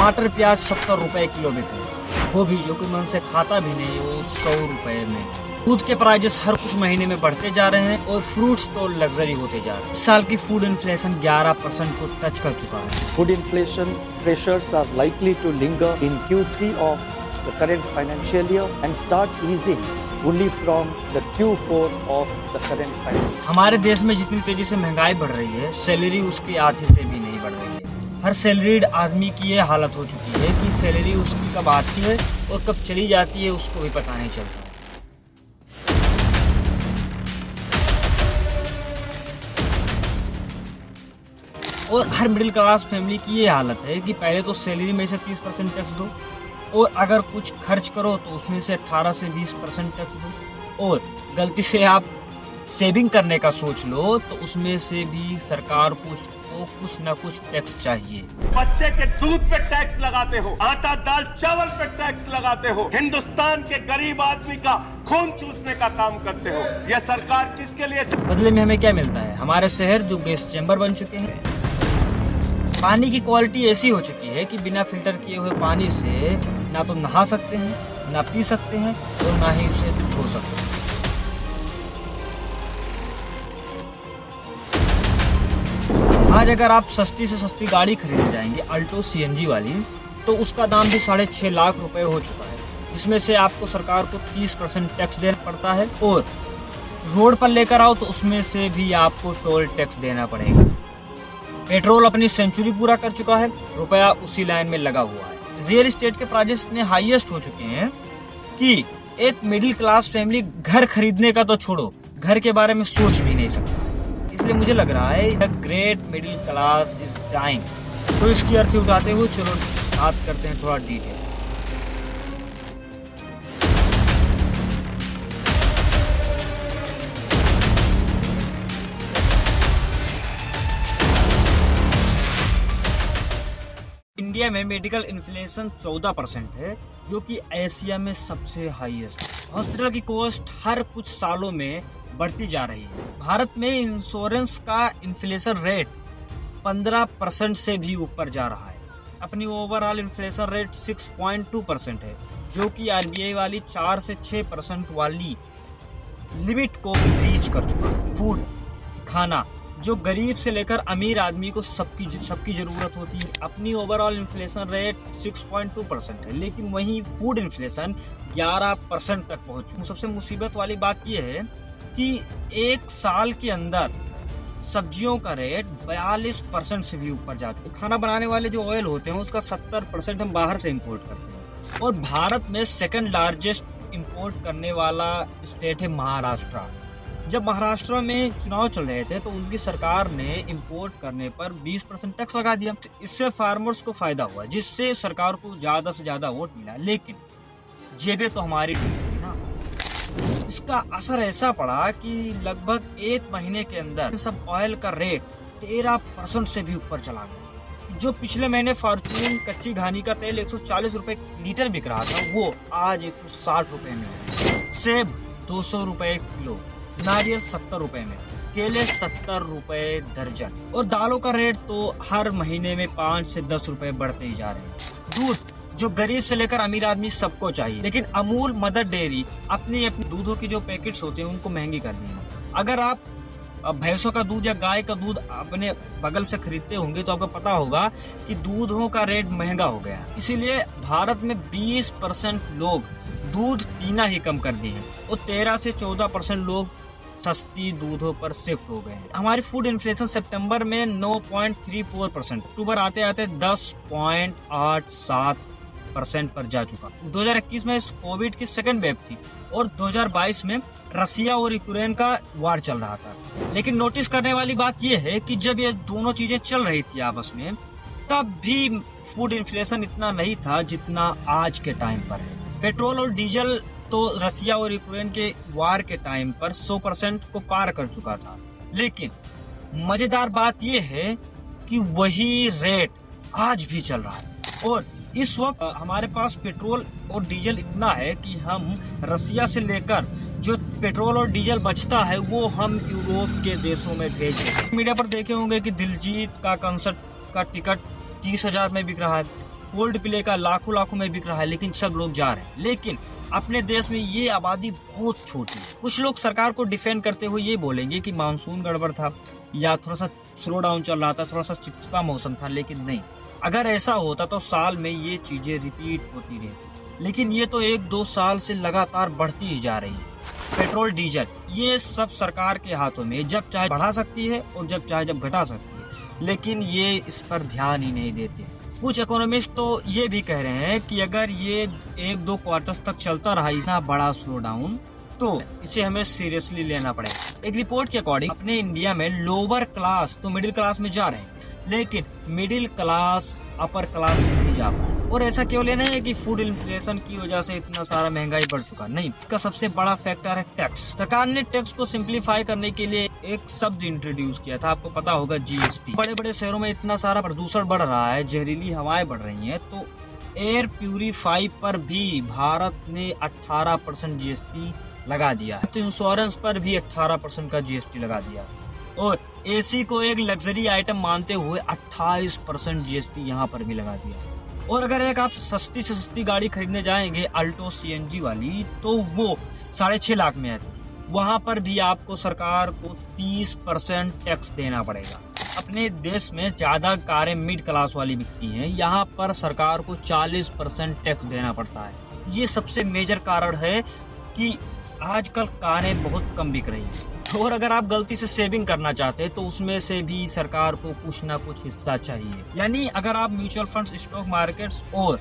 टमाटर प्याज 70 रुपए किलो बिक रहे हैं। गोभी जो कि मन से खाता भी नहीं वो 100 रुपए में। दूध के प्राइजेस हर कुछ महीने में बढ़ते जा रहे हैं और फ्रूट्स तो लग्जरी होते जा रहे हैं। इस साल की फूड इन्फ्लेशन 11% को टच कर चुका है। Food inflation pressures are likely to linger in Q3 of the current financial year and start easing only from the Q4 of the current financial year. हमारे देश में जितनी तेजी से महंगाई बढ़ रही है, सैलरी उसकी आधे से भी नहीं बढ़ रही है। हर सैलरीड आदमी की ये हालत हो चुकी है कि सैलरी उसकी कब आती है और कब चली जाती है उसको भी पता नहीं चलता। और हर मिडिल क्लास फैमिली की ये हालत है कि पहले तो सैलरी में से 30% टैक्स दो और अगर कुछ खर्च करो तो उसमें से 18 से 20% टैक्स दो और गलती से आप सेविंग करने का सोच लो तो उसमें से भी सरकार को कुछ न कुछ टैक्स चाहिए। बच्चे के दूध पे टैक्स लगाते हो, आटा दाल चावल पे टैक्स लगाते हो, हिंदुस्तान के गरीब आदमी का खून चूसने का काम करते हो। यह सरकार किसके लिए? बदले में हमें क्या मिलता है? हमारे शहर जो गैस चैम्बर बन चुके हैं। पानी की क्वालिटी ऐसी हो चुकी है कि बिना फिल्टर किए हुए पानी से ना तो नहा सकते हैं, ना पी सकते हैं और ना ही उसे धो सकते हैं। आज अगर आप सस्ती से सस्ती गाड़ी खरीदने जाएंगे अल्टो सीएनजी वाली तो उसका दाम भी 6.5 लाख रुपए हो चुका है, जिसमें से आपको सरकार को 30% टैक्स देना पड़ता है और रोड पर लेकर आओ तो उसमें से भी आपको टोल टैक्स देना पड़ेगा। पेट्रोल अपनी सेंचुरी पूरा कर चुका है, रुपया उसी लाइन में लगा हुआ है। रियल एस्टेट के प्राइजेस इतने हाईएस्ट हो चुके हैं कि एक मिडिल क्लास फैमिली घर खरीदने का तो छोड़ो, घर के बारे में सोच भी नहीं सकता। इसलिए मुझे लग रहा है the great middle class is dying. तो इसकी अर्थ उठाते हुए चलो बात करते हैं थोड़ा डिटेल। इंडिया में मेडिकल इन्फ्लेशन 14% है, जो कि एशिया में सबसे हाईएस्ट। हॉस्पिटल की कॉस्ट हर कुछ सालों में बढ़ती जा रही है। भारत में इंश्योरेंस का इन्फ्लेशन रेट 15% से भी ऊपर जा रहा है। अपनी ओवरऑल इन्फ्लेशन रेट 6.2% है, जो कि आरबीआई वाली 4 से 6% वाली लिमिट को रीच कर चुका है। फूड, खाना, जो गरीब से लेकर अमीर आदमी को सबकी जरूरत होती है। अपनी ओवरऑल इन्फ्लेशन रेट 6.2% है, लेकिन वहीं फूड इन्फ्लेशन 11% तक पहुंच चुका है। सबसे मुसीबत वाली बात यह है कि एक साल के अंदर सब्जियों का रेट 42% से भी ऊपर जा चुका है। खाना बनाने वाले जो ऑयल होते हैं उसका 70% हम बाहर से इंपोर्ट करते हैं और भारत में सेकंड लार्जेस्ट इंपोर्ट करने वाला स्टेट है महाराष्ट्र। जब महाराष्ट्र में चुनाव चल रहे थे तो उनकी सरकार ने इंपोर्ट करने पर 20% टैक्स लगा दिया। इससे फार्मर्स को फायदा हुआ, जिससे सरकार को ज्यादा से ज्यादा वोट मिला, लेकिन जेबें तो हमारी डूबी ना। इसका असर ऐसा पड़ा कि लगभग 1 महीने के अंदर सब ऑयल का रेट 13% से भी ऊपर चला गया। जो पिछले महीने फॉर्चून कच्ची घानी का तेल 140 रुपए लीटर बिक रहा था, वो आज 160 रुपए में है। सेब 200 रुपए किलो, नारियल 70 रुपए में, केले 70 रुपए दर्जन और दालों का रेट तो हर महीने में 5 से 10 रुपए बढ़ते ही जा रहे हैं। दूध, जो गरीब से लेकर अमीर आदमी सबको चाहिए, लेकिन अमूल, मदर डेयरी अपनी दूधों की जो पैकेट्स होते हैं उनको महंगी कर दी है। अगर आप भैंसों का दूध या गाय का दूध अपने बगल से खरीदते होंगे तो आपको पता होगा कि दूधों का रेट महंगा हो गया। इसीलिए भारत में 20% लोग दूध पीना ही कम कर दिए हैं और 13 से 14% लोग सस्ती दूधों पर शिफ्ट हो गए हैं। हमारी फूड इन्फ्लेशन सितंबर में 9.34%, अक्टूबर आते आते 10.87% पर जा चुका। 2021 में कोविड की सेकंड वेव थी और 2022 में रसिया और यूक्रेन का वार चल रहा था। लेकिन नोटिस करने वाली बात यह है कि जब ये दोनों चीजें चल रही थी आपस में, तब भी फूड इन्फ्लेशन इतना नहीं था जितना आज के टाइम पर है। पेट्रोल और डीजल तो रसिया और यूक्रेन के वार के टाइम पर 100% को पार कर चुका था, लेकिन मजेदार बात यह है कि वही रेट आज भी चल रहा है और इस वक्त हमारे पास पेट्रोल और डीजल इतना है कि हम रसिया से लेकर जो पेट्रोल और डीजल बचता है वो हम यूरोप के देशों में भेज रहे हैं। मीडिया पर देखे होंगे कि दिलजीत का कंसर्ट का टिकट 30,000 में बिक रहा है, कोल्ड प्ले का लाखों लाखों में बिक रहा है, लेकिन सब लोग जा रहे हैं। लेकिन अपने देश में ये आबादी बहुत छोटी है। कुछ लोग सरकार को डिफेंड करते हुए ये बोलेंगे कि मानसून गड़बड़ था या थोड़ा सा स्लो डाउन चल रहा था, थोड़ा सा चिपचिपा मौसम था, लेकिन नहीं, अगर ऐसा होता तो साल में ये चीजें रिपीट होती रही। लेकिन ये तो 1-2 साल से लगातार बढ़ती ही जा रही है। पेट्रोल डीजल ये सब सरकार के हाथों में, जब चाहे बढ़ा सकती है और जब चाहे जब घटा सकती है, लेकिन ये इस पर ध्यान ही नहीं देते। कुछ इकोनॉमिस्ट तो ये भी कह रहे हैं कि अगर ये 1-2 क्वार्टर्स तक चलता रहा इतना बड़ा स्लो डाउन, तो इसे हमें सीरियसली लेना पड़ेगा। एक रिपोर्ट के अकॉर्डिंग अपने इंडिया में लोअर क्लास तो मिडिल क्लास में जा रहे हैं, लेकिन मिडिल क्लास अपर क्लास में नहीं जा पा रहे। और ऐसा क्यों लेना है कि फूड इन्फ्लेशन की वजह से इतना सारा महंगाई बढ़ चुका? नहीं, इसका सबसे बड़ा फैक्टर है टैक्स। सरकार ने टैक्स को सिंप्लीफाई करने के लिए एक शब्द इंट्रोड्यूस किया था, आपको पता होगा, जीएसटी। बड़े बड़े शहरों में इतना सारा प्रदूषण बढ़ रहा है, जहरीली हवाएं बढ़ रही हैं, तो एयर प्यूरिफाई पर भी भारत ने 18% जीएसटी लगा दिया है। तो इंश्योरेंस पर भी 18% का जीएसटी लगा दिया, और एसी को एक लग्जरी आइटम मानते हुए 28% जीएसटी यहाँ पर भी लगा दिया। और अगर एक आप सस्ती से सस्ती गाड़ी खरीदने जाएंगे अल्टो सीएनजी वाली, तो वो 6.5 लाख में आती, वहां पर भी आपको सरकार को 30% टैक्स देना पड़ेगा। अपने देश में ज्यादा कारें मिड क्लास वाली बिकती हैं, यहाँ पर सरकार को 40% टैक्स देना पड़ता है। ये सबसे मेजर कारण है कि आजकल कारें बहुत कम बिक रही हैं। और अगर आप गलती से सेविंग करना चाहते हैं तो उसमें से भी सरकार को कुछ ना कुछ हिस्सा चाहिए। यानी अगर आप म्यूचुअल फंड्स, स्टॉक मार्केट्स और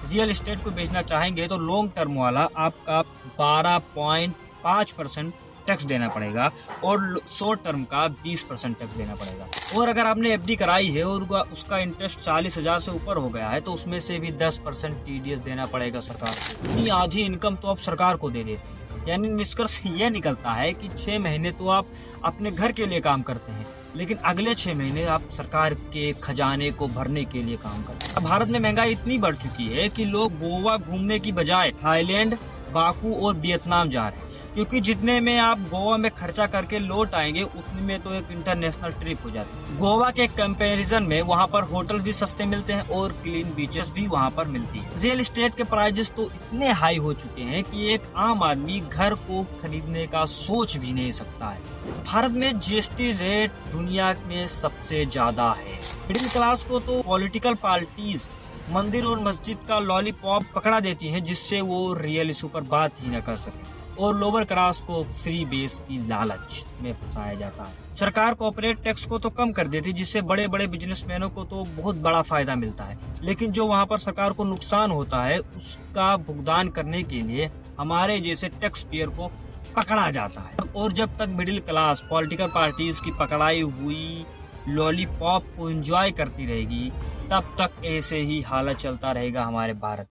रियल एस्टेट को बेचना चाहेंगे तो लॉन्ग टर्म वाला आपका 12.5% टैक्स देना पड़ेगा और शॉर्ट टर्म का 20% टैक्स देना पड़ेगा। और अगर आपने एफडी कराई है और उसका इंटरेस्ट 40,000 से ऊपर हो गया है तो उसमें से भी 10% टीडीएस देना पड़ेगा सरकार को। इतनी आधी इनकम तो आप सरकार को दे देती है। यानी निष्कर्ष ये निकलता है कि 6 महीने तो आप अपने घर के लिए काम करते हैं, लेकिन अगले 6 महीने आप सरकार के खजाने को भरने के लिए काम करते हैं। भारत में महंगाई इतनी बढ़ चुकी है कि लोग गोवा घूमने की बजाय थाईलैंड, बाकू और वियतनाम जा रहे हैं, क्योंकि जितने में आप गोवा में खर्चा करके लौट आएंगे उतने में तो एक इंटरनेशनल ट्रिप हो जाती है। गोवा के कंपैरिजन में वहाँ पर होटल भी सस्ते मिलते हैं और क्लीन बीचेस भी वहाँ पर मिलती है। रियल एस्टेट के प्राइजेस तो इतने हाई हो चुके हैं कि एक आम आदमी घर को खरीदने का सोच भी नहीं सकता है। भारत में जीएसटी रेट दुनिया में सबसे ज्यादा है। मिडिल क्लास को तो पॉलिटिकल पार्टीज मंदिर और मस्जिद का लॉलीपॉप पकड़ा देती हैं, जिससे वो रियल इशू पर बात ही न कर सके, और लोअर क्लास को फ्री बेस की लालच में फंसाया जाता है। सरकार कॉर्पोरेट टैक्स को तो कम कर देती, जिससे बड़े बड़े बिजनेसमैनों को तो बहुत बड़ा फायदा मिलता है, लेकिन जो वहाँ पर सरकार को नुकसान होता है उसका भुगतान करने के लिए हमारे जैसे टैक्स पेयर को पकड़ा जाता है। और जब तक मिडिल क्लास पॉलिटिकल पार्टीज की पकड़ाई हुई लॉलीपॉप को एंजॉय करती रहेगी, तब तक ऐसे ही हालत चलता रहेगा हमारे भारत।